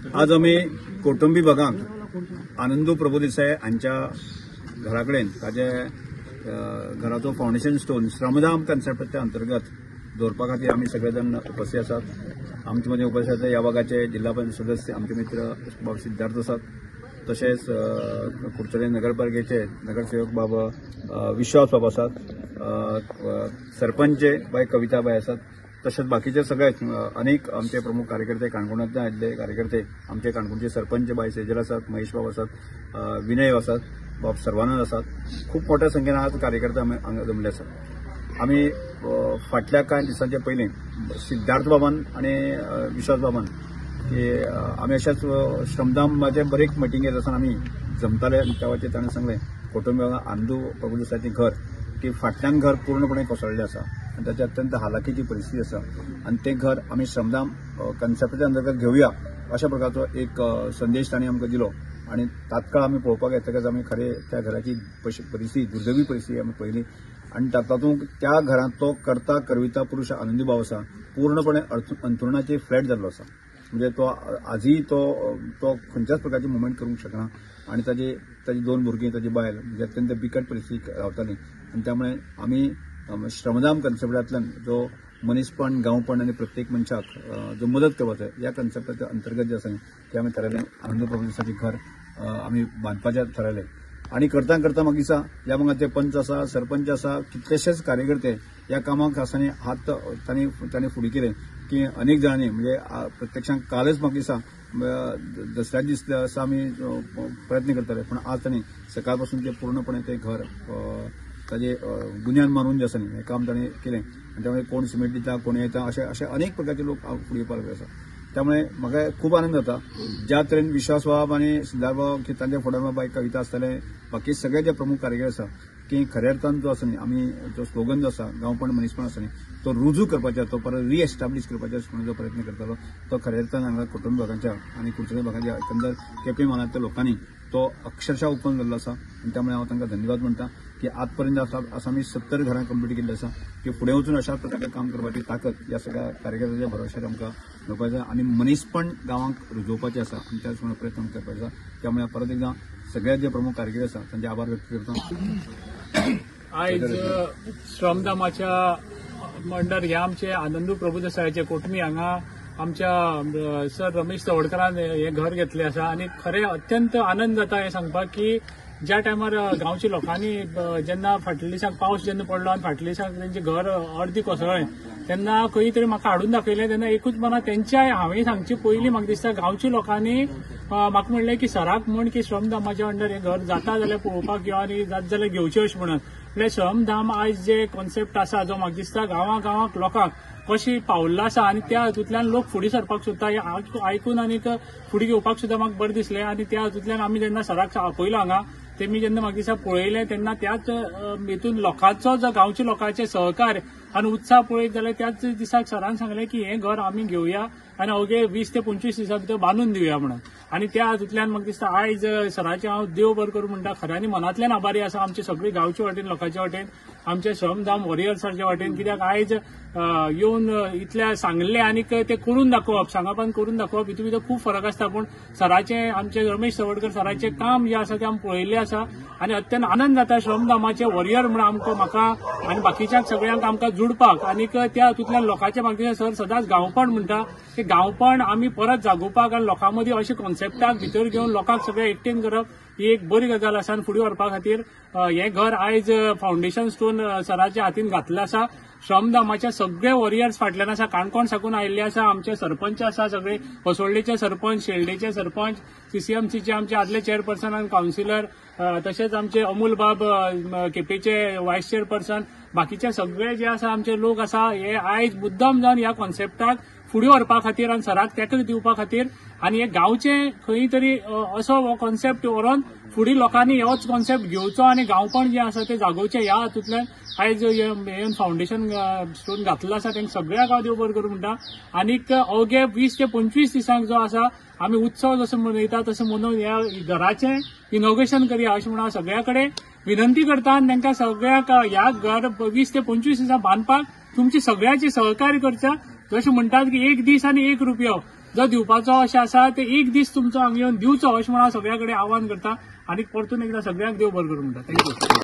आज आम्ही कौटुंबी भागांक आनंदू प्रभुदेसाय हांच्या घरा कडेन ताजे घराचो फाउंडेशन स्टोन श्रमधाम कन्सेप्टाच्या अंतर्गत दवरपा खातीर आमी सगळे जाण उपस्थित आसात। आमचे मदीं उपस्थित आसात या भागाचे जिल्हा पंचायत सदस्य आमचे मित्र बाब सिद्धार्थ आसात। तशेंच कुडचडे नगरपालिकेचे नगरसेवक बाब विश्वास बाब आसात। सरपंच बाय कविता बाय आसात। तसेच बाकीचे सगळे अनेक आमचे प्रमुख कार्यकर्ते काणकोणांतल्यान आयिल्ले कार्यकर्ते आमचे काणकोणचे सरपंच बाय सेजल आसात, महेश बाब आसात, विनय आसात, बाब सर्वानंद आसात। खूप मोठ्या संख्येन आज कार्यकर्ते आमी जमले आसात। आमी फाटल्या कांय दिसांचे पयलीं सिद्धार्थ बाबान आनी विश्वास बाबान आमी अशाच श्रमधामाचे बरेक मिटिंगेर आसात आमी जमताले आनी त्या वेळाचेर ताणें सांगलें कुटुंब आनंदू प्रभुदेसायचें घर की फाटल्यान घर पूर्णपणे कोसळ्ळें आसा आनी ताची अत्यंत हालाकीची परिस्थिती आसा आनी तें घर आमी श्रमधाम कन्सेप्टाच्या अंतर्गत घेवया अशा प्रकारचो एक संदेश तांणी आमकां दिलो आनी तात्काळ आमी पळोवपाक येतकच आमी खरे त्या घराची परिस्थिती दुर्दैवी परिस्थिती आमी पळयली आनी तातूंत त्या घरांत तो करता करविता पुरुश आनंदी भाव आसा पूर्णपणे अंथरुणाचेर फ्लॅट जाल्लो आसा। म्हणजे तो आजूय तो खंयच्याच प्रकारची मुवमेंट करूंक शकना आनी ताजी दोन भुरगीं ताजी बायल म्हणजे अत्यंत बिकट परिस्थिती रावताली आनी त्यामुळे आमी श्रमधाम कन्सेप्टांतल्यान जो मनीसपण गांवपण आनी प्रत्येक मनशाक जो मदत करपाचो या कन्सेप्टाच्या अंतर्गत जे आसा ते आमी थारायलें आनंद प्रभुदेसायचें घर आमी बांदपाचें थारायलें आनी करता करता म्हाका दिसता ह्या भागाचे पंच आसा, सरपंच आसा, कितलेशेच कार्यकर्ते ह्या कामाक आसानी हात तांणी फुडें केले की अनेक जाणांनी म्हणजे प्रत्यक्षान कालच म्हाका दिसता दसऱ्या दीस आसा आमी प्रयत्न करताले पण आज तांणी सकाळ पासून ते पूर्णपणे ते घर ताजे बुन्याद मारून जे आसा न्ही हें काम ताणें केलें आनी त्यामुळे कोण सिमेंट दिता कोण येता अशे अनेक प्रकारचे लोक फुडें येवपाक आसा। त्यामुळे म्हाका खूब आनंद जाता ज्या तरेन विश्वास बाब आनी सिद्धार्थ बाब की तांचे फुडार बाय कविता आसतले बाकी सगळे जे प्रमुख कार्यकर्ते आसा की खऱ्या अर्थान जो आसा न्ही आमी जो स्लोगन जो आसा गांवपण मनीसपण आसा न्ही तो रुजू करपाचो तो परत रिएस्टाब्लीश करपाचो जो प्रयत्न करतालो तो खऱ्या अर्थान हांगा कुटुंब भागांच्या आनी कुडचडे भागाच्या एकंदर केपें मानांतल्या लोकांनी तो अक्षरशः ओपन जाल्लो आसा आनी त्यामुळे हांव तांकां धन्यवाद म्हणटा की आज पर्यंत आसा आमी 70 घरां कंप्लीट केल्ली आसा की फुडें वचून अशा प्रकारे काम करपाची ताकद ह्या सगळ्या कार्यकर्त्याच्या भरवशार आमकां मेळपाचें आनी मनीसपण गांवांक रुजोवपाचें आसा आनी त्याच प्रयत्न करपाचो आसा। त्यामुळे परत एकदां सगळ्या जे प्रमुख कार्यकर्ते आसा तांचे आभार व्यक्त करता। आयज श्रमधामाच्या अंडर ह्या आमचे आनंदू प्रभुदेसायाचे कोटमी हांगा आमच्या सर रमेश चवडकरान हे घर घेतले आसा आनी खरें अत्यंत आनंद जाता हे सांगपाक की ज्या टायमार गांवच्या लोकांनी जेन्ना फाटल्या दिसाक पावस जेन्ना पडलो आनी फाटल्या दिसाक तेंचें घर अर्दी कोसळ्ळें तेन्ना खंय तरी म्हाका हाडून दाखयलें तेन्ना एकूच मना तेंच्या हांवें सांगचे पयलीं म्हाका दिसता गांवच्या लोकांनी म्हाका म्हणलें की सराक म्हण की श्रमधामाच्या अंडर हें घर जाता जाल्यार पळोवपाक यो आनी जाता जाल्यार घेवचें अशें म्हणून म्हळ्यार श्रमधाम आयज जे कॉन्सेप्ट आसा जो म्हाका दिसता गांवांक लोकांक कशी पावल्लो आसा आनी त्या हातूंतल्यान लोक फुडें सरपाक सोदता हें आयकून आनीक फुडें घेवपाक सुद्दां म्हाका बरें दिसलें आनी त्या हातूंतल्यान आमी जेन्ना सराक आपयलो हांगा तेमी जेन्ना म्हाका दिसता पळयलें तेन्ना त्याच हेतून लोकांचो जो गांवच्या लोकांचे सहकार आनी उत्साह पळयत जाल्यार त्याच दिसाक सरान सांगलें की हें घर आमी घेवया आनी अवघे 20 ते 25 दिसां भितर बांदून दिवया म्हणून आनी त्या हातूंतल्यान म्हाका दिसता आयज सराचें हांव देव बरें करूं म्हणटा खऱ्यांनी मनांतल्यान आभारी आसा आमचे सगळे गांवचे वाटेन लोकांच्या वाटेन आमचे श्रमधाम वॉरियर्साच्या वाटेन कित्याक आयज येवन इतल्या सांगले आनीक ते करून दाखोवप सांगपान करून दाखोवप हितून भितर खूब फरक आसता पण सराचें आमचे रमेश चवडकर सराचें काम जें आसा तें आमी पळयल्लें आसा आनी अत्यंत आनंद जाता श्रमधामाचे वॉरियर म्हणून म्हाका आनी बाकीच्या सगळ्यांक आमकां जुडपाक आनीक त्या हातूंतल्यान लोकांच्या म्हाका सर सदांच गांवपण म्हणटा की गांवपण आमी परत जागोवपाक आनी लोकां मदीं अशें कॉन्सेप्टाक भितर घेवन लोकांक सगळें एकटेन करप ही एक बरी गजाल आसा आनी फुडें व्हरपा खातीर हें घर आयज फाउंडेशन स्टोन सराच्या हातीन घातलें आसा। श्रमधामाच्या सगळे वॉरियर्स फाटल्यान आसा काणकोण साकून आयिल्ले आसा आमचे सरपंच आसा सगळे कसोळडेचे सरपंच शेल्डेचे सरपंच सीसीएमसीचे आमचे आदले चेअरपर्सन आनी कावन्सिलर तशेंच आमचे अमूल बाब केपेचे वायस चेअरपर्सन बाकीचे सगळे जे आसा आमचे लोक आसा हे आयज मुद्दम जावन ह्या कॉन्सेप्टाक फुडें व्हरपा खातीर आनी सराक तेंकूय दिवपा खातीर आनी हे गांवचे खंय तरी असो हो कॉन्सेप्ट व्हरून फुडें लोकांनी होच कॉन्सेप्ट घेवचो आनी गांवपण जें आसा तें जागोवचें ह्या हातूंतल्यान आयज हे फाउंडेशन स्टोन घातलेलो आसा तेंकां सगळ्यांक हांव देव बरें करूं म्हणटा आनीक अवघे 20 ते 25 दिसांक जो आसा आमी उत्सव जसो मनयता तसो मनोवन ह्या घराचें इनॉग्रेशन करया अशें म्हणून हांव सगळ्या कडेन विनंती करता आनी तांकां सगळ्यांक ह्या घर 20 ते 25 दिसां बांदपाक तुमची सगळ्यांची सहकार्य करचा जशें म्हणटात की एक दीस आनी एक रुपयो जो दिवपाचो अशें आसा ते एक दीस तुमचो हांगा येवन दिवचो अशें म्हणून हांव सगळ्या कडेन आवाहन करता. आनी परतून एकदा सगळ्यांक देव बरें करूं म्हणटा. थँक्यू.